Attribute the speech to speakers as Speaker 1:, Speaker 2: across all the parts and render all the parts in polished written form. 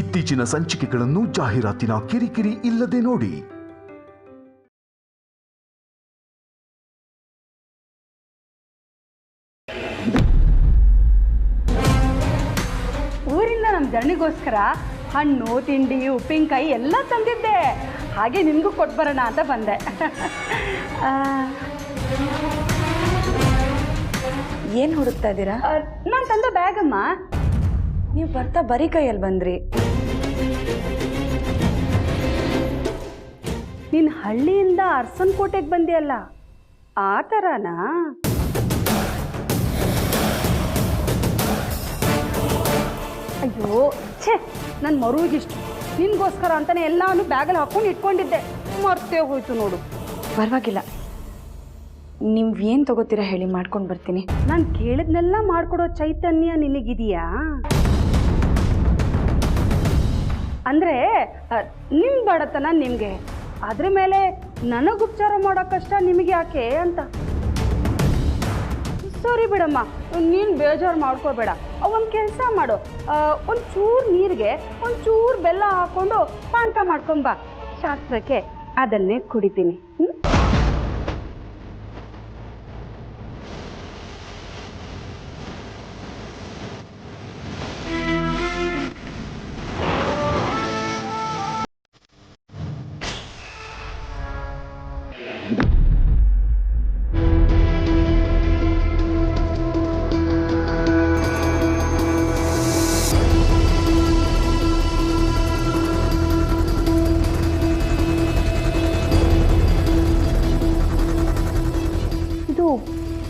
Speaker 1: ಇತ್ತೀಚಿನ ಸಂಚಿಕೆಗಳನ್ನು ಜಾಹೀರಾತಿನ ಕಿರಿಕಿರಿ ಇಲ್ಲದೆ ನೋಡಿ.
Speaker 2: ಊರಿಂದ ನಮ್ಮ ಜರ್ನಿಗೋಸ್ಕರ ಹಣ್ಣು ತಿಂಡಿ ಉಪ್ಪಿನಕಾಯಿ ಎಲ್ಲ ತಂದಿದ್ದೆ. ಹಾಗೆ ನಿಮಗೂ ಕೊಟ್ಟು ಬರೋಣ ಅಂತ ಬಂದೆ.
Speaker 3: ಏನು ಹುಡುಕ್ತಾ ಇದ್ದೀರಾ?
Speaker 2: ನಾನು ತಂದ ಬ್ಯಾಗಮ್ಮ.
Speaker 3: ನೀವು ಬರ್ತಾ ಬರೀ ಕೈಯಲ್ಲಿ ಬಂದ್ರಿ.
Speaker 2: ನೀನು ಹಳ್ಳಿಯಿಂದ ಅರಸನಕೋಟೆಗೆ ಬಂದಿಯಲ್ಲ, ಆ ಥರನಾ? ಅಯ್ಯೋ ಛೇ, ನನ್ನ ಮರುಗಿಷ್ಟು ನಿನಗೋಸ್ಕರ ಅಂತಾನೆ ಎಲ್ಲಾನು ಬ್ಯಾಗಲ್ಲಿ ಹಾಕೊಂಡು ಇಟ್ಕೊಂಡಿದ್ದೆ, ಮರ್ತೇ ಹೋಯ್ತು ನೋಡು.
Speaker 3: ಪರವಾಗಿಲ್ಲ, ನೀವು ಏನು ತಗೋತೀರಾ ಹೇಳಿ, ಮಾಡ್ಕೊಂಡು ಬರ್ತೀನಿ.
Speaker 2: ನಾನು ಕೇಳಿದ್ನೆಲ್ಲ ಮಾಡಿಕೊಡೋ ಚೈತನ್ಯ ನಿನಗಿದೆಯಾ? ಅಂದರೆ ನಿಮ್ಮ ಬಡತನ ನಿಮಗೆ, ಅದ್ರ ಮೇಲೆ ನನಗೆ ಉಪಚಾರ ಮಾಡೋ ಕಷ್ಟ ನಿಮಗೆ ಯಾಕೆ ಅಂತ. ಸರಿ ಬಿಡಮ್ಮ, ನೀನು ಬೇಜಾರು ಮಾಡ್ಕೋಬೇಡ. ಒಂದು ಕೆಲಸ ಮಾಡು, ಒಂಚೂರು ನೀರಿಗೆ ಒಂಚೂರು ಬೆಲ್ಲ ಹಾಕ್ಕೊಂಡು ಪಾನಕ ಮಾಡ್ಕೊಂಬ. ಶಾಸ್ತ್ರಕ್ಕೆ ಅದನ್ನೇ ಕುಡಿತೀನಿ.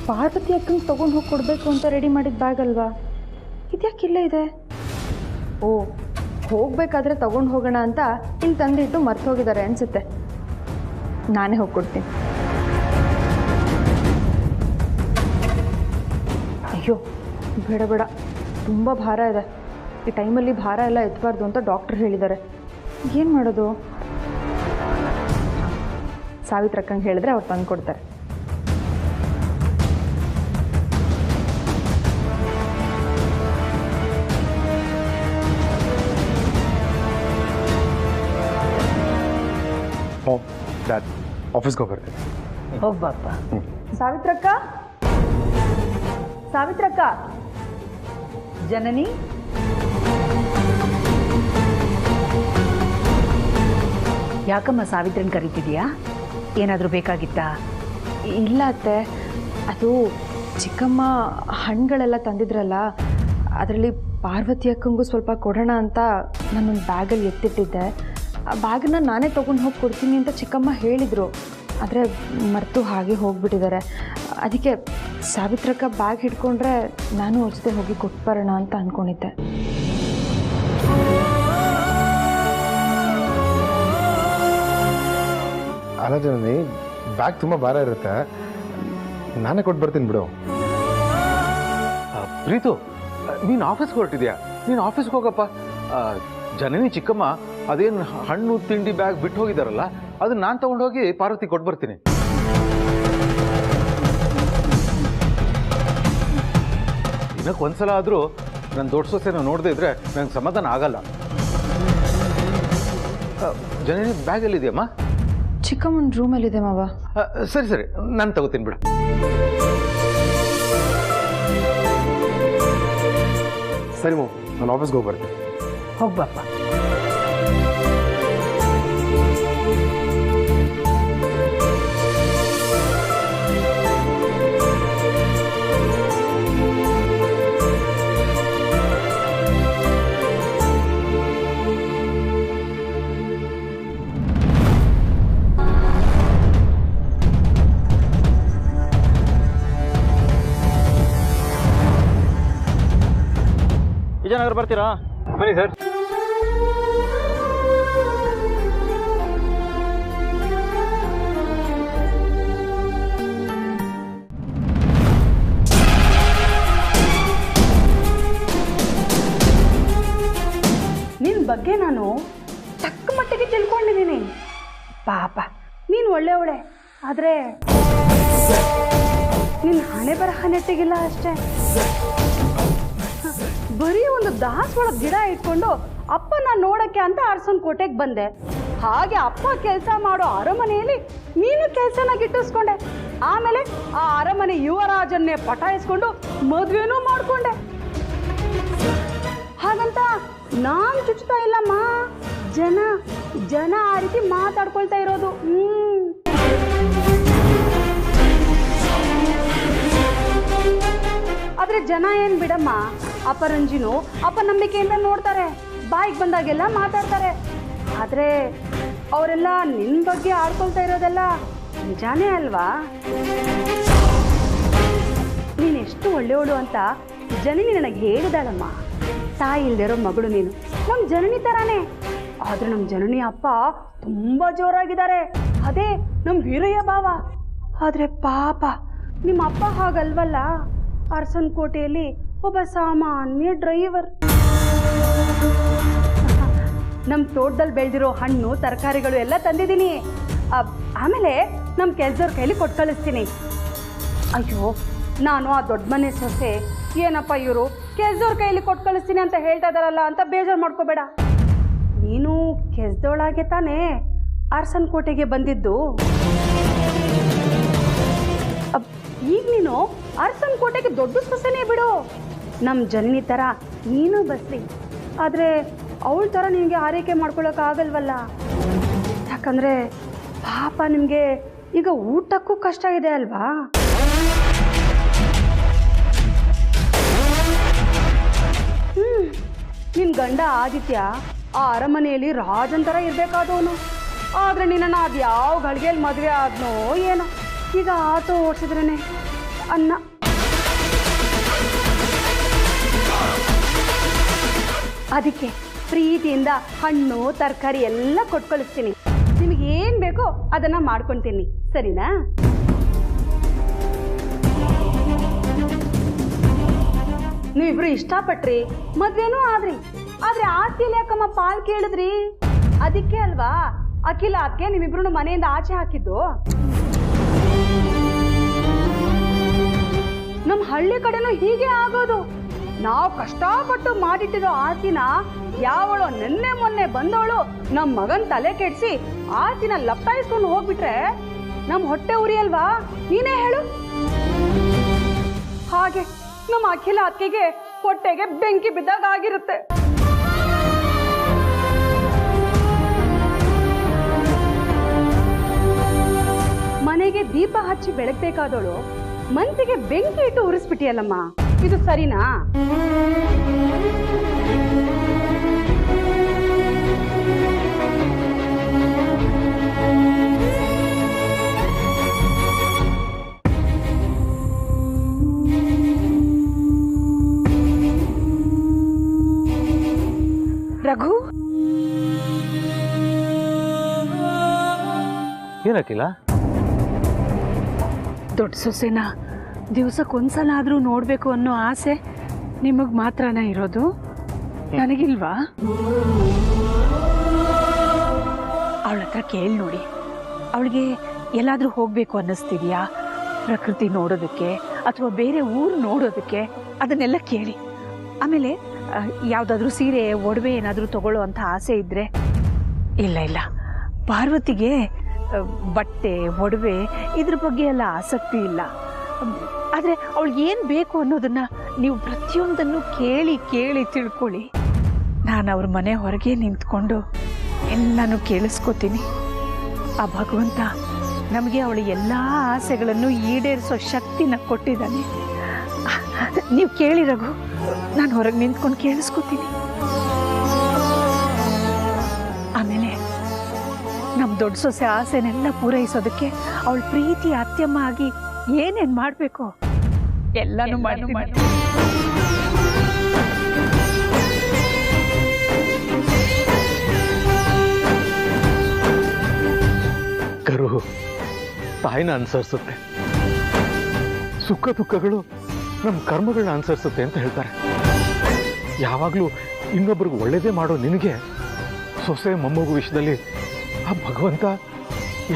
Speaker 3: ಪಾರ್ವತಿ ಅಕ್ಕಂಗೆ ತೊಗೊಂಡು ಹೋಗಿ ಕೊಡಬೇಕು ಅಂತ ರೆಡಿ ಮಾಡಿದ ಬ್ಯಾಗ್ ಅಲ್ವಾ? ಇದ್ಯಾಕೆ ಇಲ್ಲೇ ಇದೆ? ಓ, ಹೋಗಬೇಕಾದ್ರೆ ತೊಗೊಂಡು ಹೋಗೋಣ ಅಂತ ಇಲ್ಲಿ ತಂದಿಟ್ಟು ಮರ್ತು ಹೋಗಿದ್ದಾರೆ ಅನಿಸುತ್ತೆ. ನಾನೇ ಹೋಗಿ ಕೊಡ್ತೀನಿ. ಅಯ್ಯೋ ಬೇಡ ಬೇಡ, ತುಂಬ ಭಾರ ಇದೆ. ಈ ಟೈಮಲ್ಲಿ ಭಾರ ಎಲ್ಲ ಎತ್ತಬಾರ್ದು ಅಂತ ಡಾಕ್ಟ್ರ್ ಹೇಳಿದ್ದಾರೆ. ಏನು ಮಾಡೋದು? ಸಾವಿತ್ರಕ್ಕಂಗೆ ಹೇಳಿದ್ರೆ ಅವ್ರು ತಂದು ಕೊಡ್ತಾರೆ.
Speaker 4: ಡ್ಯಾಡ್, ಆಫೀಸ್ಗೆ ಹೋಗ್ಬರ್ತೀನಿ.
Speaker 2: ಹೋಗ್ಬಪ್ಪ.
Speaker 3: ಸಾವಿತ್ರಕ್ಕ, ಸಾವಿತ್ರಕ್ಕ,
Speaker 2: ಜನನಿ, ಯಾಕಮ್ಮ ಸಾವಿತ್ರನ್ ಕರಿತಿದ್ಯಾ? ಏನಾದರೂ ಬೇಕಾಗಿತ್ತಾ?
Speaker 3: ಇಲ್ಲ ಅತ್ತೆ, ಅದು ಚಿಕ್ಕಮ್ಮ ಹಣ್ಣುಗಳೆಲ್ಲ ತಂದಿದ್ರಲ್ಲ, ಅದರಲ್ಲಿ ಪಾರ್ವತಿ ಅಕ್ಕಂಗೂ ಸ್ವಲ್ಪ ಕೊಡೋಣ ಅಂತ ನಾನೊಂದು ಬ್ಯಾಗಲ್ಲಿ ಎತ್ತಿಟ್ಟಿದ್ದೆ. ಆ ಬ್ಯಾಗನ್ನ ನಾನೇ ತೊಗೊಂಡು ಹೋಗಿ ಕೊಡ್ತೀನಿ ಅಂತ ಚಿಕ್ಕಮ್ಮ ಹೇಳಿದರು, ಆದರೆ ಮರೆತು ಹಾಗೆ ಹೋಗಿಬಿಟ್ಟಿದ್ದಾರೆ. ಅದಕ್ಕೆ ಸಾವಿತ್ರಕ್ಕ ಬ್ಯಾಗ್ ಹಿಡ್ಕೊಂಡ್ರೆ ನಾನು ಅವ್ರ ಜೊತೆ ಹೋಗಿ ಕೊಟ್ಟು ಬರೋಣ ಅಂತ ಅಂದ್ಕೊಂಡಿದ್ದೆ.
Speaker 4: ಅಲ್ಲ ಜನನಿ, ಬ್ಯಾಗ್ ತುಂಬ ಭಾರ ಇರುತ್ತೆ, ನಾನೇ ಕೊಟ್ಟು ಬರ್ತೀನಿ ಬಿಡು.
Speaker 5: ಪ್ರೀತು, ನೀನು ಆಫೀಸ್ಗೆ ಹೊರಟಿದ್ಯಾ? ನೀನು ಆಫೀಸ್ಗೆ ಹೋಗಪ್ಪ. ಜನನಿ ಚಿಕ್ಕಮ್ಮ ಅದೇನು ಹಣ್ಣು ತಿಂಡಿ ಬ್ಯಾಗ್ ಬಿಟ್ಟು ಹೋಗಿದಾರಲ್ಲ, ಅದನ್ನ ನಾನು ತಗೊಂಡೋಗಿ ಪಾರ್ವತಿ ಕೊಟ್ಟು ಬರ್ತೀನಿ. ದಿನಕ್ಕೆ ಒಂದ್ಸಲ ಆದರೂ ನನ್ನ ದೊಡ್ಡ ಸೊಸೆನ ನೋಡದೇ ಇದ್ರೆ ನಂಗೆ ಸಮಾಧಾನ ಆಗಲ್ಲ. ಜನನಿ ಬ್ಯಾಗ್ ಎಲ್ಲಿದೆಯಮ್ಮ?
Speaker 3: ಚಿಕ್ಕಮ್ಮನ ರೂಮಲ್ಲಿದೆ ಮಾವ.
Speaker 5: ಸರಿ ಸರಿ, ನಾನು ತಗೋತೀನಿ ಬಿಡು.
Speaker 4: ಸರಿ ಮೂ, ನಾನು ಆಫೀಸ್ಗೆ ಹೋಗಿ ಬರ್ತೀನಿ.
Speaker 2: ಹೋಗ್ಬಪ್ಪ.
Speaker 6: ವಿಜಯನಗರ ಬರ್ತೀರಾ?
Speaker 5: ಬನ್ನಿ ಸರ್.
Speaker 2: ನಿನ್ನ ಬಗ್ಗೆ ನಾನು ತಕ್ಕ ಮಟ್ಟಿಗೆ ತಿಳ್ಕೊಂಡಿದ್ದೀನಿ. ಪಾಪ ನೀನು ಒಳ್ಳೆಯವಳೆ, ಆದರೆ ನಿನ್ನ ಹಣೆ ಬರಹ ನೆಟ್ಟಿಗಿಲ್ಲ ಅಷ್ಟೇ. ಬರೀ ಒಂದು ದಾಸವಾಳ ಗಿಡ ಇಟ್ಕೊಂಡು ಅಪ್ಪನ ನೋಡಕ್ಕೆ ಅಂತ ಅರಸನ್ ಕೋಟೆಗೆ ಬಂದೆ. ಹಾಗೆ ಅಪ್ಪ ಕೆಲಸ ಮಾಡೋ ಅರಮನೆಯಲ್ಲಿ ನೀನು ಕೆಲಸನ ಗಿಟ್ಟಿಸ್ಕೊಂಡೆ. ಆಮೇಲೆ ಆ ಅರಮನೆ ಯುವರಾಜನ್ನೇ ಪಟಾಯಿಸ್ಕೊಂಡು ಮದುವೆನೂ ಮಾಡ್ಕೊಂಡೆ. ಹಾಗಂತ ನಾನ್ ಚುಚ್ಚುತ್ತಾ ಇಲ್ಲಮ್ಮ, ಜನ ಜನ ಆ ರೀತಿ ಮಾತಾಡ್ಕೊಳ್ತಾ ಇರೋದು. ಆದ್ರೆ ಜನ ಏನ್ ಬಿಡಮ್ಮ, ಅಪರಂಜಿನು ಅಪನಂಬಿಕೆಯಿಂದ ನೋಡ್ತಾರೆ, ಬಾಯಿಗೆ ಬಂದಾಗೆಲ್ಲ ಮಾತಾಡ್ತಾರೆ. ಆದ್ರೆ ಅವರೆಲ್ಲ ನಿನ್ ಬಗ್ಗೆ ಆಡ್ಕೊಳ್ತಾ ಇರೋದೆಲ್ಲ ನಿಜಾನೇ ಅಲ್ವಾ? ನೀನೆಷ್ಟು ಒಳ್ಳೆಯವಳು ಅಂತ ಜನನಿ ನನಗೆ ಹೇಳಿದಾಳಮ್ಮ. ತಾಯಿ ಇಲ್ದಿರೋ ಮಗಳು ನೀನು, ನಮ್ಮ ಜನನಿ ತರಾನೇ. ಆದ್ರೆ ನಮ್ಮ ಜನನಿ ಅಪ್ಪ ತುಂಬಾ ಜೋರಾಗಿದ್ದಾರೆ, ಅದೇ ನಮ್ಮ ವೀರಯ್ಯ ಭಾವ. ಆದ್ರೆ ಪಾಪ ನಿಮ್ಮ ಅಪ್ಪ ಹಾಗಲ್ವಲ್ಲ, ಅರಸನ್ ಕೋಟೆಯಲ್ಲಿ ಒಬ್ಬ ಸಾಮಾನ್ಯ ಡ್ರೈವರ್. ನಮ್ಮ ತೋಟದಲ್ಲಿ ಬೆಳೆದಿರೋ ಹಣ್ಣು ತರಕಾರಿಗಳು ಎಲ್ಲ ತಂದಿದ್ದೀನಿ. ಆಮೇಲೆ ನಮ್ಮ ಕೆಲಸದವ್ರ ಕೈಲಿ ಕೊಟ್ಟು ಕಳಿಸ್ತೀನಿ. ಅಯ್ಯೋ, ನಾನು ಆ ದೊಡ್ಡ ಮನೆ ಸೊಸೆ, ಏನಪ್ಪ ಇವರು ಕೆಲಸದವ್ರ ಕೈಲಿ ಕೊಟ್ಟು ಕಳಿಸ್ತೀನಿ ಅಂತ ಹೇಳ್ತಾ ಇದಾರಲ್ಲ ಅಂತ ಬೇಜಾರು ಮಾಡ್ಕೋಬೇಡ. ನೀನು ಕೆಲಸದೊಳಗೆ ತಾನೇ ಅರಸನ್ ಕೋಟೆಗೆ ಬಂದಿದ್ದು. ಈಗ ನೀನು ಅರಸನ್ ಕೋಟೆಗೆ ದೊಡ್ಡ ಸೊಸೆನೇ ಬಿಡು. ನಮ್ಮ ಜನನಿ ಥರ ನೀನು ಬಸ್ರಿ. ಆದರೆ ಅವಳ ಥರ ನಿನಗೆ ಆರೈಕೆ ಮಾಡ್ಕೊಳ್ಳೋಕ್ಕಾಗಲ್ವಲ್ಲ. ಯಾಕಂದರೆ ಪಾಪ ನಿಮಗೆ ಈಗ ಊಟಕ್ಕೂ ಕಷ್ಟ ಇದೆ ಅಲ್ವಾ? ನಿನ್ನ ಗಂಡ ಆದಿತ್ಯ ಆ ಅರಮನೆಯಲ್ಲಿ ರಾಜನ್ ಥರ ಇರಬೇಕಾದವನು. ಆದರೆ ನಿನ್ನನ್ನು ಅದು ಯಾವ ಗಳಿಗೆಯಲ್ಲಿ ಮದುವೆ ಆದ್ನೋ ಏನೋ, ಈಗ ಆಟೋ ಓಡಿಸಿದ್ರೇ ಅನ್ನ. ಅದಕ್ಕೆ ಪ್ರೀತಿಯಿಂದ ಹಣ್ಣು ತರಕಾರಿ ಎಲ್ಲ ಕೊಟ್ಟು ಕಳಿಸ್ತೀನಿ. ನಿಮಗೆ ಏನು ಬೇಕೋ ಅದನ್ನು ಮಾಡ್ಕೊತೀನಿ, ಸರಿನಾ? ನೀವಿಬ್ರು ಇಷ್ಟಪಟ್ರಿ, ಮದ್ವೆನೂ ಆದ್ರಿ. ಆದ್ರೆ ಆಸ್ತಿಯಲ್ಲಿ ಯಾಕಮ್ಮ ಪಾಲ್ ಕೇಳಿದ್ರಿ? ಅದಕ್ಕೆ ಅಲ್ವಾ ಅಖಿಲ ಅದಕ್ಕೆ ನಿಮ್ಮಿಬ್ರು ಮನೆಯಿಂದ ಆಚೆ ಹಾಕಿದ್ದು. ನಮ್ಮ ಹಳ್ಳಿ ಕಡೆನೂ ಹೀಗೆ ಆಗೋದು. ನಾವು ಕಷ್ಟಪಟ್ಟು ಮಾಡಿಟ್ಟಿರೋ ಆಸ್ತಿನ ಯಾವಳೋ ನಿನ್ನೆ ಮೊನ್ನೆ ಬಂದವಳು ನಮ್ಮ ಮಗನ್ ತಲೆ ಕೆಡಿಸಿ ಆಸ್ತಿನ ಲಪ್ಪಾಯಿಸ್ಕೊಂಡು ಹೋಗ್ಬಿಟ್ರೆ ನಮ್ಮ ಹೊಟ್ಟೆ ಉರಿ ಅಲ್ವಾ? ನೀನೇ ಹೇಳು. ಹಾಗೆ ನಮ್ಮ ಅಖಿಲ ಅತ್ತಿಗೆ ಹೊಟ್ಟೆಗೆ ಬೆಂಕಿ ಬಿದ್ದಾಗ ಆಗಿರುತ್ತೆ. ಮನೆಗೆ ದೀಪ ಹಚ್ಚಿ ಬೆಳಗ್ಬೇಕಾದವಳು ಮನ್ಸಿಗೆ ಬೆಂಕಿ ಇಟ್ಟು ಉರಿಸ್ಬಿಟ್ಟಿಯಲ್ಲಮ್ಮ, ಇದು ಸರಿನಾ?
Speaker 3: ರಘು,
Speaker 5: ಏನಕ್ಕಿಲ್ಲ?
Speaker 6: ದೊಡ್ಡ ಸೊಸೆನ ದಿವ್ಸಕ್ಕೊಂದ್ಸಲ ಆದರೂ ನೋಡಬೇಕು ಅನ್ನೋ ಆಸೆ ನಿಮಗೆ ಮಾತ್ರನೇ ಇರೋದು, ನನಗಿಲ್ವಾ? ಅವಳ ಹತ್ರ ಕೇಳಿ ನೋಡಿ, ಅವಳಿಗೆ ಎಲ್ಲಾದರೂ ಹೋಗಬೇಕು ಅನ್ನಿಸ್ತಿದ್ಯಾ? ಪ್ರಕೃತಿ ನೋಡೋದಕ್ಕೆ ಅಥವಾ ಬೇರೆ ಊರು ನೋಡೋದಕ್ಕೆ, ಅದನ್ನೆಲ್ಲ ಕೇಳಿ. ಆಮೇಲೆ ಯಾವುದಾದ್ರೂ ಸೀರೆ ಒಡವೆ ಏನಾದರೂ ತಗೊಳ್ಳೋ ಅಂಥ ಆಸೆ ಇದ್ದರೆ, ಇಲ್ಲ ಇಲ್ಲ, ಪಾರ್ವತಿಗೆ ಬಟ್ಟೆ ಒಡವೆ ಇದ್ರ ಬಗ್ಗೆ ಎಲ್ಲ ಆಸಕ್ತಿ ಇಲ್ಲ. ಆದರೆ ಅವಳಿಗೆ ಏನು ಬೇಕು ಅನ್ನೋದನ್ನು ನೀವು ಪ್ರತಿಯೊಂದನ್ನು ಕೇಳಿ ಕೇಳಿ ತಿಳ್ಕೊಳ್ಳಿ. ನಾನು ಅವ್ರ ಮನೆ ಹೊರಗೆ ನಿಂತ್ಕೊಂಡು ಎಲ್ಲನೂ ಕೇಳಿಸ್ಕೋತೀನಿ. ಆ ಭಗವಂತ ನಮಗೆ ಅವಳ ಎಲ್ಲ ಆಸೆಗಳನ್ನು ಈಡೇರಿಸೋ ಶಕ್ತಿನ ಕೊಟ್ಟಿದ್ದಾನೆ. ನೀವು ಕೇಳಿ ರಘು, ನಾನು ಹೊರಗೆ ನಿಂತ್ಕೊಂಡು ಕೇಳಿಸ್ಕೋತೀನಿ. ಆಮೇಲೆ ನಮ್ಮ ದೊಡ್ಡ ಸೊಸೆ ಆಸೆನೆಲ್ಲ ಪೂರೈಸೋದಕ್ಕೆ ಅವಳ ಪ್ರೀತಿ ಅತ್ಯಮ್ಮ ಆಗಿ ಏನೇನು ಮಾಡಬೇಕು ಎಲ್ಲನೂ ಮಾಡ್ತೀನಿ.
Speaker 5: ಕರು ತಾಯಿನ ಅನುಸರಿಸುತ್ತೆ, ಸುಖ ದುಃಖಗಳು ನಮ್ಮ ಕರ್ಮಗಳನ್ನ ಅನುಸರಿಸುತ್ತೆ ಅಂತ ಹೇಳ್ತಾರೆ. ಯಾವಾಗಲೂ ಇನ್ನೊಬ್ರಿಗೆ ಒಳ್ಳೇದೇ ಮಾಡೋ ನಿನಗೆ ಸೊಸೆ ಮೊಮ್ಮಗು ವಿಷಯದಲ್ಲಿ ಆ ಭಗವಂತ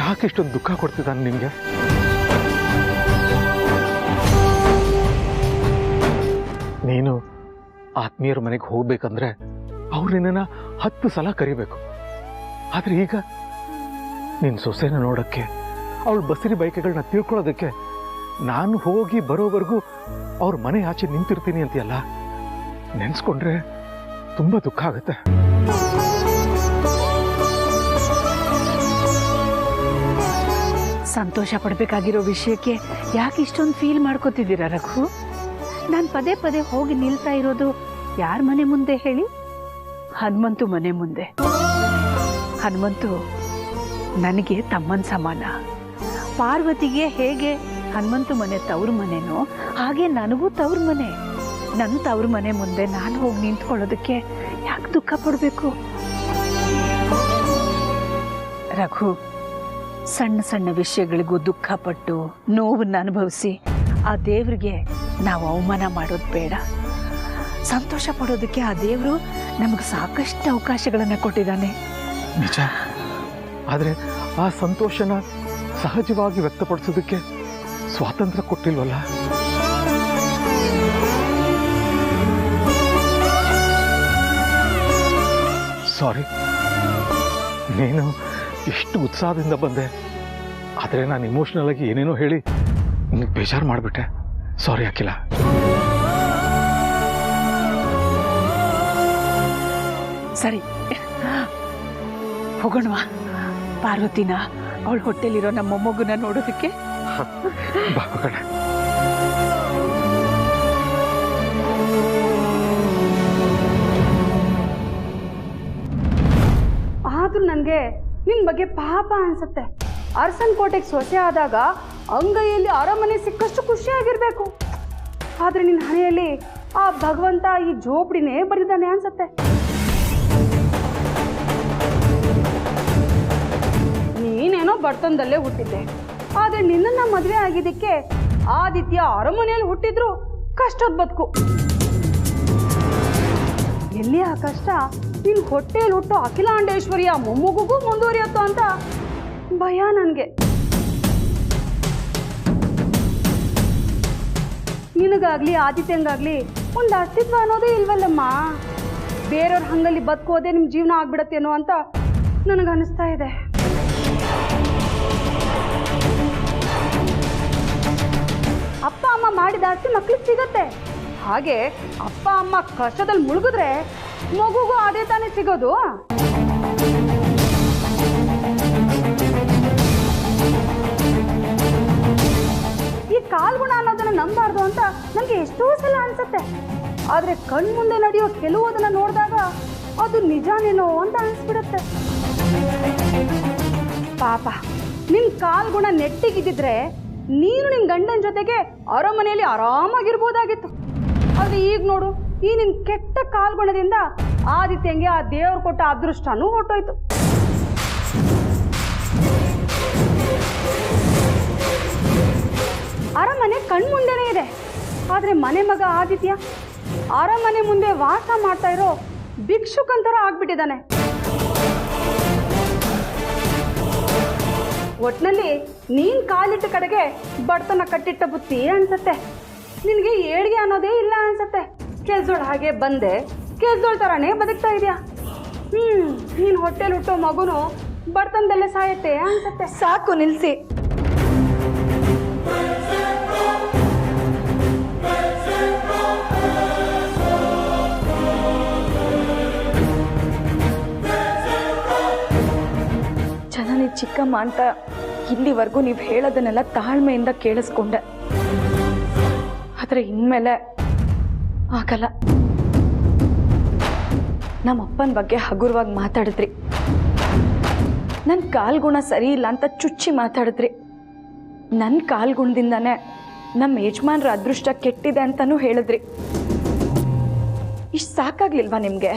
Speaker 5: ಯಾಕೆ ಇಷ್ಟೊಂದು ದುಃಖ ಕೊಡ್ತಿದ್ದಾನೆ ನಿನಗೆ? ನೀನು ಆತ್ಮೀಯರ ಮನೆಗೆ ಹೋಗ್ಬೇಕಂದ್ರೆ ಅವ್ರು ನಿನ್ನನ್ನು 10 ಸಲ ಕರಿಬೇಕು. ಆದರೆ ಈಗ ನಿನ್ನ ಸೊಸೆನ ನೋಡೋಕ್ಕೆ, ಅವಳ ಬಸಿರಿ ಬಯಕೆಗಳನ್ನ ತಿಳ್ಕೊಳ್ಳೋದಕ್ಕೆ ನಾನು ಹೋಗಿ ಬರೋವರೆಗೂ ಅವ್ರ ಮನೆ ಆಚೆ ನಿಂತಿರ್ತೀನಿ ಅಂತೀಯಲ್ಲ, ನೆನೆಸ್ಕೊಂಡ್ರೆ ತುಂಬ ದುಃಖ ಆಗುತ್ತೆ.
Speaker 6: ಸಂತೋಷ ಪಡಬೇಕಾಗಿರೋ ವಿಷಯಕ್ಕೆ ಯಾಕೆ ಇಷ್ಟೊಂದು ಫೀಲ್ ಮಾಡ್ಕೋತಿದ್ದೀರಾ ರಘು? ನಾನು ಪದೇ ಪದೇ ಹೋಗಿ ನಿಲ್ತಾ ಇರೋದು ಯಾರ ಮನೆ ಮುಂದೆ ಹೇಳಿ? ಹನುಮಂತು ಮನೆ ಮುಂದೆ. ಹನುಮಂತು ನನಗೆ ತಮ್ಮನ ಸಮಾನ. ಪಾರ್ವತಿಗೆ ಹೇಗೆ ಹನುಮಂತು ಮನೆ ತವ್ರ ಮನೆನೋ ಹಾಗೆ ನನಗೂ ತವ್ರ ಮನೆ. ನನ್ನ ತವ್ರ ಮನೆ ಮುಂದೆ ನಾನು ಹೋಗಿ ನಿಂತ್ಕೊಳ್ಳೋದಕ್ಕೆ ಯಾಕೆ ದುಃಖ ಪಡಬೇಕು? ರಘು, ಸಣ್ಣ ಸಣ್ಣ ವಿಷಯಗಳಿಗೂ ದುಃಖಪಟ್ಟು ನೋವನ್ನು ಅನುಭವಿಸಿ ಆ ದೇವ್ರಿಗೆ ನಾವು ಅವಮಾನ ಮಾಡೋದು ಬೇಡ. ಸಂತೋಷ ಪಡೋದಕ್ಕೆ ಆ ದೇವರು ನಮಗೆ ಸಾಕಷ್ಟು ಅವಕಾಶಗಳನ್ನು ಕೊಟ್ಟಿದ್ದಾನೆ.
Speaker 5: ನಿಜ. ಆದರೆ ಆ ಸಂತೋಷನ ಸಹಜವಾಗಿ ವ್ಯಕ್ತಪಡಿಸೋದಕ್ಕೆ ಸ್ವಾತಂತ್ರ್ಯ ಕೊಟ್ಟಿಲ್ವಲ್ಲ. ಸಾರಿ, ನೀನು ಎಷ್ಟು ಉತ್ಸಾಹದಿಂದ ಬಂದೆ, ಆದರೆ ನಾನು ಇಮೋಷ್ನಲ್ ಆಗಿ ಏನೇನೋ ಹೇಳಿ ನಿನಗೆ ಬೇಜಾರು ಮಾಡಿಬಿಟ್ಟೆ. ಸಾರಿ ಅಖಿಲ.
Speaker 6: ಸರಿ, ಹೋಗೋಣವಾ ಪಾರ್ವತಿನ ಅವಳ ಹೊಟ್ಟೆಲಿರೋ ನಮ್ಮ ಮೊಮ್ಮಗುನ ನೋಡೋದಕ್ಕೆ?
Speaker 5: ಬಾ ಹೋಗೋಣ.
Speaker 2: ಆದ್ರೂ ನನಗೆ ನಿನ್ನ ಬಗ್ಗೆ ಪಾಪ ಅನ್ಸುತ್ತೆ. ಅರಸನ್ ಕೋಟೆಗೆ ಸೊಸೆ ಆದಾಗ ಅಂಗೈಯಲ್ಲಿ ಅರಮನೆ ಸಿಕ್ಕಷ್ಟು ಖುಷಿಯಾಗಿರ್ಬೇಕು. ಆದ್ರೆ ನಿನ್ನ ಹಣೆಯಲ್ಲಿ ಆ ಭಗವಂತ ಈ ಜೋಪಡಿನೇ ಬರೆದಿದ್ದಾನೆ ಅನ್ಸತ್ತೆ. ನೀನೇನೋ ಬಡತನದಲ್ಲೇ ಹುಟ್ಟಿದ್ದೆ, ಆದ್ರೆ ನಿನ್ನನ್ನ ಮದುವೆ ಆಗಿದ್ದಕ್ಕೆ ಆದಿತ್ಯ ಅರಮನೆಯಲ್ಲಿ ಹುಟ್ಟಿದ್ರು ಕಷ್ಟದ ಬದುಕು. ಎಲ್ಲಿ ಆ ಕಷ್ಟ ನಿನ್ನ ಹೊಟ್ಟೆಯಲ್ಲಿ ಹುಟ್ಟು ಅಖಿಲಾಂಡೇಶ್ವರಿಯ ಮೊಮ್ಮಗುಗೂ ಮುಂದುವರಿಯತ್ತೋ ಅಂತ ಭಯ ನನಗೆ. ನಿನಗಾಗ್ಲಿ ಆದಿತ್ಯಂಗಾಗ್ಲಿ ಒಂದು ಅಸ್ತಿತ್ವ ಅನ್ನೋದೇ ಇಲ್ವಲ್ಲಮ್ಮ. ಬೇರೆಯವ್ರ ಹಂಗಲ್ಲಿ ಬದುಕೋದೇ ನಿಮ್ಮ ಜೀವನ ಆಗ್ಬಿಡತ್ತೇನೋ ಅಂತ ನನಗನ್ನಿಸ್ತಾ ಇದೆ. ಅಪ್ಪ ಅಮ್ಮ ಮಾಡಿದ ಆಸ್ತಿ ಮಕ್ಳಿಗೆ ಸಿಗತ್ತೆ. ಹಾಗೆ ಅಪ್ಪ ಅಮ್ಮ ಕಷ್ಟದಲ್ಲಿ ಮುಳುಗಿದ್ರೆ ಮಗುಗೂ ಅದೇ ತಾನೇ ಸಿಗೋದು. ಈ ಕಾಲ್ಗುಣ ಅನ್ನೋದನ್ನ ನಂಬಾರ್ದು ಅಂತ ನನಗೆ ಎಷ್ಟೋ ಸಲ ಅನ್ಸುತ್ತೆ. ಆದ್ರೆ ಕಣ್ಮುಂದೆ ನಡೆಯೋ ಕೆಲವುದನ್ನ ನೋಡಿದಾಗ ಅದು ನಿಜಾನೇನೋ ಅಂತ ಅನ್ಸ್ಬಿಡುತ್ತೆ. ಪಾಪ ನಿನ್ ಕಾಲ್ಗುಣ ನೆಟ್ಟಿಗಿದ್ದಿದ್ರೆ ನೀನು ನಿನ್ ಗಂಡನ ಜೊತೆಗೆ ಅರಮನೆಯಲ್ಲಿ ಆರಾಮಾಗಿರ್ಬೋದಾಗಿತ್ತು. ಆದ್ರೆ ಈಗ ನೋಡು, ಈ ನಿನ್ ಕೆಟ್ಟ ಕಾಲ್ಗುಣದಿಂದ ಆದಿತ್ಯಂಗೆ ಆ ದೇವ್ರು ಕೊಟ್ಟ ಅದೃಷ್ಟನೂ ಹೊಟ್ಟೋಯ್ತು. ಅರಮನೆ ಕಣ್ಮುಂದೆನೇ ಇದೆ, ಆದ್ರೆ ಮನೆ ಮಗ ಆದಿತ್ಯ ಅರಮನೆ ಮುಂದೆ ವಾಸ ಮಾಡ್ತಾ ಇರೋ ಭಿಕ್ಷುಕಂತರ ಆಗ್ಬಿಟ್ಟಿದ್ದಾನೆ. ಒಟ್ನಲ್ಲಿ ನೀನ್ ಕಾಲಿಟ್ಟ ಕಡೆಗೆ ಬಡತನ ಕಟ್ಟಿಟ್ಟ ಬುತ್ತಿ ಅನ್ಸತ್ತೆ. ನಿನಗೆ ಏಳಿಗೆ ಅನ್ನೋದೇ ಇಲ್ಲ ಅನ್ಸತ್ತೆ. ಕೆಲ್ಸೋಳ್ ಹಾಗೆ ಬಂದೆ, ಕೆಲ್ಸೋಳ್ ಥರನೇ ಬದುಕ್ತಾ ಇದೆಯಾ. ನೀನು ಹೊಟ್ಟೆಲಿ ಹುಟ್ಟೋ ಮಗುನು ಬಡತನದಲ್ಲೇ ಸಾಯತ್ತೆ ಅನ್ಸತ್ತೆ. ಸಾಕು, ನಿಲ್ಸಿ.
Speaker 3: ಜನನಿ ಚಿಕ್ಕಮ್ಮ ಅಂತ ಇಲ್ಲಿವರೆಗೂ ನೀವು ಹೇಳೋದನ್ನೆಲ್ಲ ತಾಳ್ಮೆಯಿಂದ ಕೇಳಿಸ್ಕೊಂಡೆ. ಆದರೆ ಇನ್ಮೇಲೆ ಆಗಲ್ಲ. ನಮ್ಮ ಅಪ್ಪನ ಬಗ್ಗೆ ಹಗುರವಾಗಿ ಮಾತಾಡಿದ್ರಿ, ನನ್ನ ಕಾಲ್ಗುಣ ಸರಿ ಇಲ್ಲ ಅಂತ ಚುಚ್ಚಿ ಮಾತಾಡಿದ್ರಿ. ನನ್ನ ಕಾಲ್ಗುಣದಿಂದಾನೇ ನಮ್ಮ ಯಜಮಾನ್ರ ಅದೃಷ್ಟ ಕೆಟ್ಟಿದೆ ಅಂತಲೂ ಹೇಳಿದ್ರಿ. ಇಷ್ಟು ಸಾಕಾಗ್ಲಿಲ್ವಾ ನಿಮಗೆ?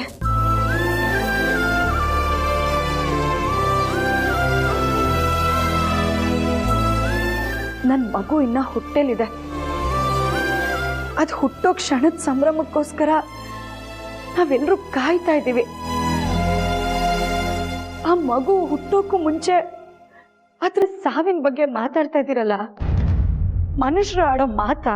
Speaker 3: ನನ್ನ ಮಗು ಇನ್ನ ಹೊಟ್ಟೆಲಿದೆ. ಅದು ಹುಟ್ಟೋ ಕ್ಷಣದ ಸಂಭ್ರಮಕ್ಕೋಸ್ಕರ ನಾವೆಲ್ಲರೂ ಕಾಯ್ತಾ ಇದ್ದೀವಿ. ಆ ಮಗು ಹುಟ್ಟೋಕ್ಕೂ ಮುಂಚೆ ಅದ್ರ ಸಾವಿನ ಬಗ್ಗೆ ಮಾತಾಡ್ತಾ ಇದ್ದೀರಲ್ಲ, ಮನುಷ್ಯರು ಆಡೋ ಮಾತಾ?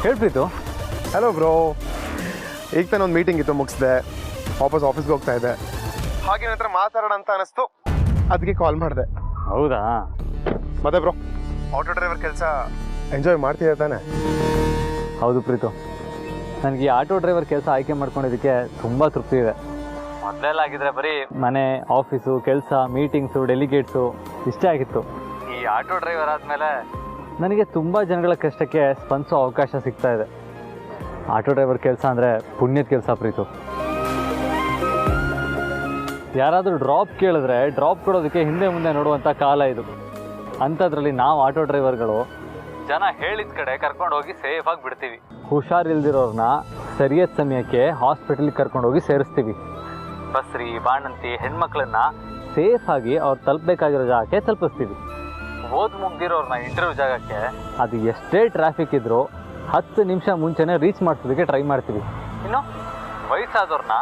Speaker 7: ಹೇಳ್ಬಿಟ್ಟು.
Speaker 4: ಹಲೋ ಬ್ರೋ, ಈಗ ತಾನು ಒಂದು ಮೀಟಿಂಗ್ ಇತ್ತು, ಮುಗಿಸಿದೆ, ವಾಪಸ್ ಆಫೀಸ್ಗೆ ಹೋಗ್ತಾ ಇದ್ದೆ. ಹಾಗೆ ನನ್ನ ಹತ್ರ ಮಾತಾಡೋಣ ಅಂತ ಅನಿಸ್ತು, ಅದಕ್ಕೆ ಕಾಲ್ ಮಾಡಿದೆ.
Speaker 7: ಹೌದಾ?
Speaker 4: ಮತ್ತೆ ಬ್ರೋ, ಆಟೋ ಡ್ರೈವರ್ ಕೆಲಸ ಎಂಜಾಯ್ ಮಾಡ್ತಿದ್ದೆ ತಾನೆ?
Speaker 7: ಹೌದು ಪ್ರೀತು, ನನಗೆ ಈ ಆಟೋ ಡ್ರೈವರ್ ಕೆಲಸ ಆಯ್ಕೆ ಮಾಡ್ಕೊಂಡಿದ್ದಕ್ಕೆ ತುಂಬ ತೃಪ್ತಿ ಇದೆ. ಮೊದಲೆಲ್ಲ ಆಗಿದ್ರೆ ಬರೀ ಮನೆ, ಆಫೀಸು, ಕೆಲಸ, ಮೀಟಿಂಗ್ಸು, ಡೆಲಿಗೇಟ್ಸು ಇಷ್ಟೇ ಆಗಿತ್ತು. ಈ ಆಟೋ ಡ್ರೈವರ್ ಆದಮೇಲೆ ನನಗೆ ತುಂಬ ಜನಗಳ ಕಷ್ಟಕ್ಕೆ ಸ್ಪಂದಿಸೋ ಅವಕಾಶ ಸಿಗ್ತಾ ಇದೆ. ಆಟೋ ಡ್ರೈವರ್ ಕೆಲಸ ಅಂದರೆ ಪುಣ್ಯದ ಕೆಲಸ ಪ್ರೀತು. ಯಾರಾದರೂ ಡ್ರಾಪ್ ಕೇಳಿದ್ರೆ ಡ್ರಾಪ್ ಕೊಡೋದಕ್ಕೆ ಹಿಂದೆ ಮುಂದೆ ನೋಡುವಂಥ ಕಾಲ ಇದು. ಅಂಥದ್ರಲ್ಲಿ ನಾವು ಆಟೋ ಡ್ರೈವರ್ಗಳು ಜನ ಹೇಳಿದ ಕಡೆ ಕರ್ಕೊಂಡು ಹೋಗಿ ಸೇಫಾಗಿ ಬಿಡ್ತೀವಿ. ಹುಷಾರಿಲ್ದಿರೋರನ್ನ ಸರಿಯಾದ ಸಮಯಕ್ಕೆ ಹಾಸ್ಪಿಟಲ್ಗೆ ಕರ್ಕೊಂಡೋಗಿ ಸೇರಿಸ್ತೀವಿ. ಬಸ್ರಿ, ಬಾಣಂತಿ, ಹೆಣ್ಮಕ್ಳನ್ನ ಸೇಫಾಗಿ ಅವ್ರು ತಲುಪಬೇಕಾಗಿರೋ ಜಾಗಕ್ಕೆ ತಲುಪಿಸ್ತೀವಿ. ಓದ್ ಮುಗ್ದಿರೋರನ್ನ ಇಂಟರ್ವ್ಯೂ ಜಾಗಕ್ಕೆ ಅದು ಎಷ್ಟೇ ಟ್ರಾಫಿಕ್ ಇದ್ದರೂ 10 ನಿಮಿಷ ಮುಂಚೆನೇ ರೀಚ್ ಮಾಡಿಸೋದಕ್ಕೆ ಟ್ರೈ ಮಾಡ್ತೀವಿ. ಇನ್ನು ವಯಸ್ಸಾದವ್ರನ್ನ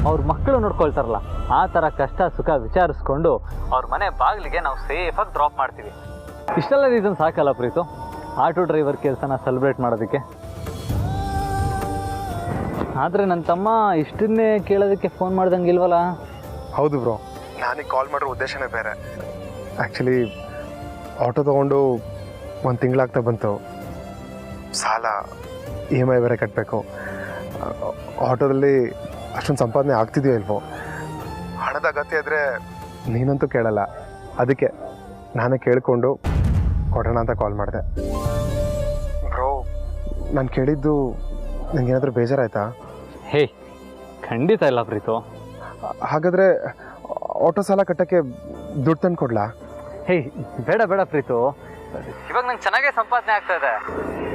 Speaker 7: ಅವ್ರ ಮಕ್ಕಳು ನೋಡ್ಕೊಳ್ತಾರಲ್ಲ, ಆ ಥರ ಕಷ್ಟ ಸುಖ ವಿಚಾರಿಸ್ಕೊಂಡು ಅವ್ರ ಮನೆ ಬಾಗಿಲಿಗೆ ನಾವು ಸೇಫಾಗಿ ಡ್ರಾಪ್ ಮಾಡ್ತೀವಿ. ಇಷ್ಟೆಲ್ಲ ರೀಸನ್ ಸಾಕಲ್ಲ ಪ್ರೀತು ಆಟೋ ಡ್ರೈವರ್ ಕೆಲಸನ ಸೆಲೆಬ್ರೇಟ್ ಮಾಡೋದಕ್ಕೆ. ಆದರೆ ನನ್ನ ತಮ್ಮ ಇಷ್ಟನ್ನೇ ಕೇಳೋದಕ್ಕೆ ಫೋನ್ ಮಾಡ್ದಂಗೆ ಇಲ್ವಲ್ಲ?
Speaker 4: ಹೌದು ಬ್ರೋ, ನನಗೆ ಕಾಲ್ ಮಾಡಿರೋ ಉದ್ದೇಶನೇ ಬೇರೆ. ಆ್ಯಕ್ಚುಲಿ ಆಟೋ ತೊಗೊಂಡು 1 ತಿಂಗಳಾಗ್ತಾ ಬಂತು. ಸಾಲ, EMI ಬೇರೆ ಕಟ್ಟಬೇಕು. ಆಟೋದಲ್ಲಿ ಅಷ್ಟೊಂದು ಸಂಪಾದನೆ ಆಗ್ತಿದೆಯೋ ಇಲ್ವೋ, ಹಣದ ಅಗತ್ಯ ಇದ್ದರೆ ನೀನಂತೂ ಕೇಳಲ್ಲ. ಅದಕ್ಕೆ ನಾನೇ ಕೇಳಿಕೊಂಡು ಕೊಡೋಣ ಅಂತ ಕಾಲ್ ಮಾಡಿದೆ. ಬ್ರೋ, ನಾನು ಕೇಳಿದ್ದು ನನಗೇನಾದರೂ ಬೇಜಾರಾಯ್ತಾ?
Speaker 7: ಹೇ, ಖಂಡಿತ ಇಲ್ಲ ಪ್ರೀತು.
Speaker 4: ಹಾಗಾದರೆ ಆಟೋ ಸಾಲ ಕಟ್ಟೋಕ್ಕೆ ದುಡ್ಡು ತಂದು ಕೊಡ್ಲಾ?
Speaker 7: ಹೇ, ಬೇಡ ಬೇಡ ಪ್ರೀತು, ಇವಾಗ ನಂಗೆ ಚೆನ್ನಾಗೇ ಸಂಪಾದನೆ ಆಗ್ತಾ ಇದೆ.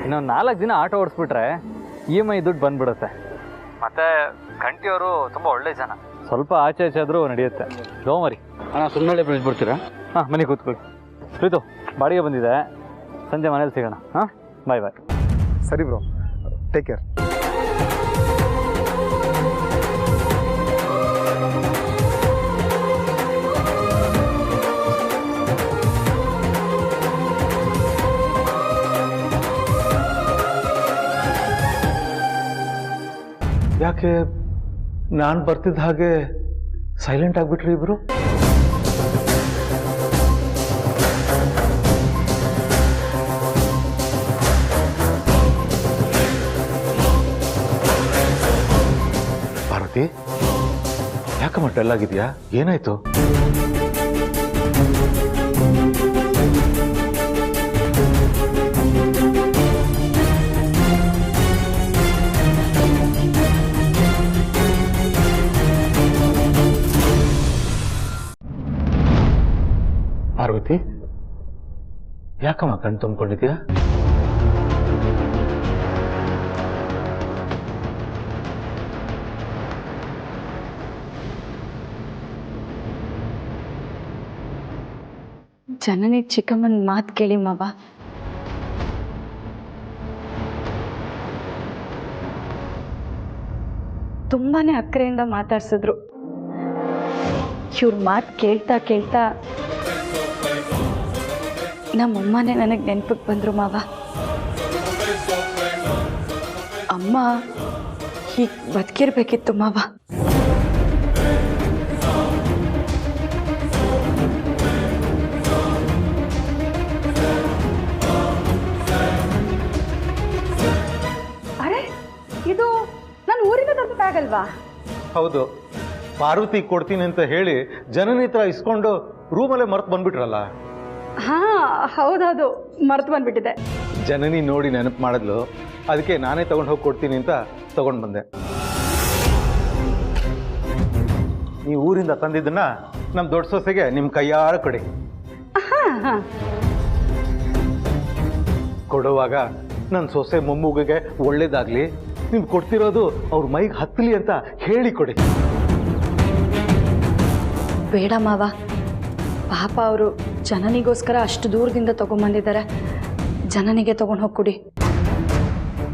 Speaker 7: ಇನ್ನೊಂದು 4 ದಿನ ಆಟೋ ಓಡಿಸ್ಬಿಟ್ರೆ EMI ದುಡ್ಡು ಬಂದ್ಬಿಡುತ್ತೆ. ಮತ್ತು ಗಂಟಿಯವರು ತುಂಬ ಒಳ್ಳೆ ಜನ, ಸ್ವಲ್ಪ ಆಚೆ ಆದರೂ ನಡೆಯುತ್ತೆ. Don't worry.
Speaker 5: ಅಣ್ಣ, ಸುಮ್ಮನೆ ಬಿಡ್ತೀರಾ?
Speaker 7: ಹಾಂ, ಮನೆಗೆ ಕೂತ್ಕೊಳ್ಳಿ. ಪ್ರೀತು, ಬಾಡಿಗೆ ಬಂದಿದೆ, ಸಂಜೆ ಮನೇಲಿ ಸಿಗೋಣ. ಹಾಂ, ಬಾಯ್ ಬಾಯ್.
Speaker 4: ಸರಿ ಬ್ರೋ, ಟೇಕ್ ಕೇರ್.
Speaker 5: ಯಾಕೆ ನಾನು ಬರ್ತಿದ್ದ ಹಾಗೆ ಸೈಲೆಂಟ್ ಆಗಿಬಿಟ್ರಿ ಇಬ್ಬರು? ಪಾರ್ವತಿ, ಯಾಕಮ್ಮ ಡಲ್ ಆಗಿದೆಯಾ? ಏನಾಯ್ತು? ಪಾರ್ವತಿ, ಯಾಕಮ್ಮ ಕಣ್ ತುಂಬಿಕೊಂಡಿದ್ಯಾ?
Speaker 3: ಜನನಿ ಚಿಕ್ಕಮ್ಮನ ಮಾತು ಕೇಳಿ ಮಾವ. ತುಂಬಾನೇ ಅಕ್ಕರೆಯಿಂದ ಮಾತಾಡ್ಸಿದ್ರು. ಇವ್ರ ಮಾತು ಕೇಳ್ತಾ ಕೇಳ್ತಾ ನಮ್ಮಮ್ಮನೇ ನನಗೆ ನೆನಪಿಗೆ ಬಂದರು ಮಾವ. ಅಮ್ಮ ಹೀಗೆ ಬದುಕಿರ್ಬೇಕಿತ್ತು ಮಾವ.
Speaker 2: ಅರೆ, ಇದು ನಾನು ಊರಿಂದ ತಂದ ಬ್ಯಾಗ್ ಅಲ್ವಾ?
Speaker 5: ಹೌದು, ಪಾರ್ವತಿ ಕೊಡ್ತೀನಿ ಅಂತ ಹೇಳಿ ಜನನಿ ಹತ್ರ ಇಸ್ಕೊಂಡು ರೂಮಲ್ಲೇ ಮರ್ತು ಬಂದ್ಬಿಟ್ರಲ್ಲ.
Speaker 2: ಹಾ, ಹೌದೌದು, ಮರೆತು ಬಂದ್ಬಿಟ್ಟಿದೆ.
Speaker 5: ಜನನಿ ನೋಡಿ ನೆನಪು ಮಾಡಿದ್ಲು, ಅದಕ್ಕೆ ನಾನೇ ತಗೊಂಡು ಹೋಗಿ ಕೊಡ್ತೀನಿ ಅಂತ ತಗೊಂಡು ಬಂದೆ. ನೀವು ಊರಿಂದ ತಂದಿದ್ದನ್ನ ನಮ್ಮ ದೊಡ್ಡ ಸೊಸೆಗೆ ನಿಮ್ಮ ಕೈಯಾರ ಕೊಡಿ. ಕೊಡುವಾಗ ನನ್ನ ಸೊಸೆ ಮೊಮ್ಮಗುಗೆ ಒಳ್ಳೇದಾಗ್ಲಿ, ನೀವು ಕೊಡ್ತಿರೋದು ಅವ್ರ ಮೈಗೆ ಹತ್ತಲಿ ಅಂತ ಹೇಳಿ ಕೊಡಿ.
Speaker 3: ಬೇಡ ಮಾವ, ಪಾಪ ಅವರು ಜನನಿಗೋಸ್ಕರ ಅಷ್ಟು ದೂರದಿಂದ ತಗೊಂಬಂದಿದ್ದಾರೆ. ಜನನಿಗೆ ತಗೊಂಡು ಹೋಗಿ ಕೊಡಿ.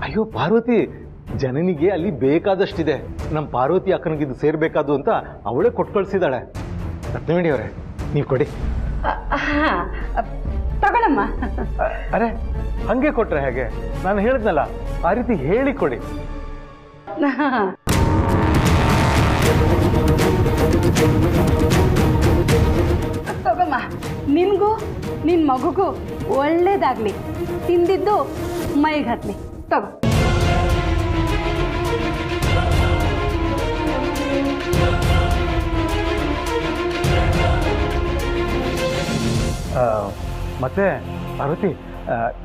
Speaker 5: ಅಯ್ಯೋ ಪಾರ್ವತಿ, ಜನನಿಗೆ ಅಲ್ಲಿ ಬೇಕಾದಷ್ಟಿದೆ. ನಮ್ಮ ಪಾರ್ವತಿ ಅಕ್ಕನಿಗಿದ್ದು ಸೇರ್ಬೇಕಾದು ಅಂತ ಅವಳೇ ಕೊಟ್ಟು ಕಳಿಸಿದಾಳೆ. ರತ್ನವೇಣಿ ಅವರೇ, ನೀವು ಕೊಡಿ.
Speaker 2: ತಗೊಳಮ್ಮ.
Speaker 5: ಅರೆ ಹಂಗೆ ಕೊಟ್ರೆ ಹೇಗೆ? ನಾನು ಹೇಳಿದ್ನಲ್ಲ ಆ ರೀತಿ ಹೇಳಿಕೊಡಿ.
Speaker 2: ತಗೊಮ್ಮ, ನಿನ್ಗೂ ನಿನ್ ಮಗುಗೂ ಒಳ್ಳೇದಾಗ್ಲಿ, ತಿಂದಿದ್ದು ಮೈಗೆ ಹತ್ಲಿ. ತಗೋ.
Speaker 5: ಮತ್ತೆ ಪಾರ್ವತಿ,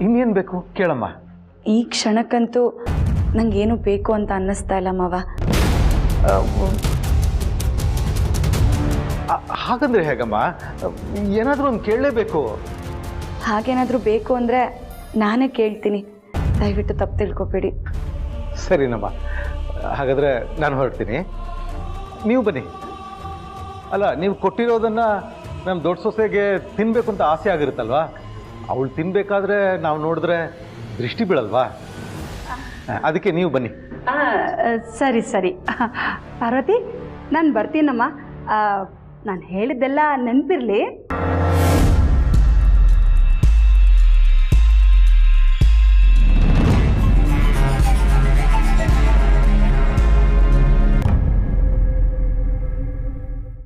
Speaker 5: ಇನ್ನೇನು ಬೇಕು ಕೇಳಮ್ಮ.
Speaker 3: ಈ ಕ್ಷಣಕ್ಕಂತೂ ನಂಗೇನು ಬೇಕು ಅಂತ ಅನ್ನಿಸ್ತಾ ಇಲ್ಲ ಮಾವ.
Speaker 5: ಹಾಗಂದ್ರೆ ಹೇಗಮ್ಮ? ಏನಾದರೂ ಒಂದು ಕೇಳಲೇಬೇಕು.
Speaker 3: ಹಾಗೇನಾದರೂ ಬೇಕು ಅಂದರೆ ನಾನೇ ಕೇಳ್ತೀನಿ, ದಯವಿಟ್ಟು ತಪ್ಪು ತಿಳ್ಕೊಬೇಡಿ.
Speaker 5: ಸರಿನಮ್ಮ, ಹಾಗಾದರೆ ನಾನು ಹೊರಡ್ತೀನಿ, ನೀವು ಬನ್ನಿ. ಅಲ್ಲ, ನೀವು ಕೊಟ್ಟಿರೋದನ್ನು ನಮ್ಮ ದೊಡ್ಡ ಸೊಸೆಗೆ ತಿನ್ನಬೇಕು ಅಂತ ಆಸೆ ಆಗಿರುತ್ತಲ್ವಾ? ಅವಳು ತಿನ್ನಬೇಕಾದ್ರೆ ನಾವು ನೋಡಿದ್ರೆ ದೃಷ್ಟಿ ಬೀಳಲ್ವಾ? ಅದಕ್ಕೆ ನೀವು ಬನ್ನಿ.
Speaker 2: ಸರಿ ಸರಿ. ಪಾರ್ವತಿ, ನಾನು ಬರ್ತೀನಮ್ಮ. ನಾನು ಹೇಳಿದ್ದೆಲ್ಲ ನೆನಪಿರಲಿ.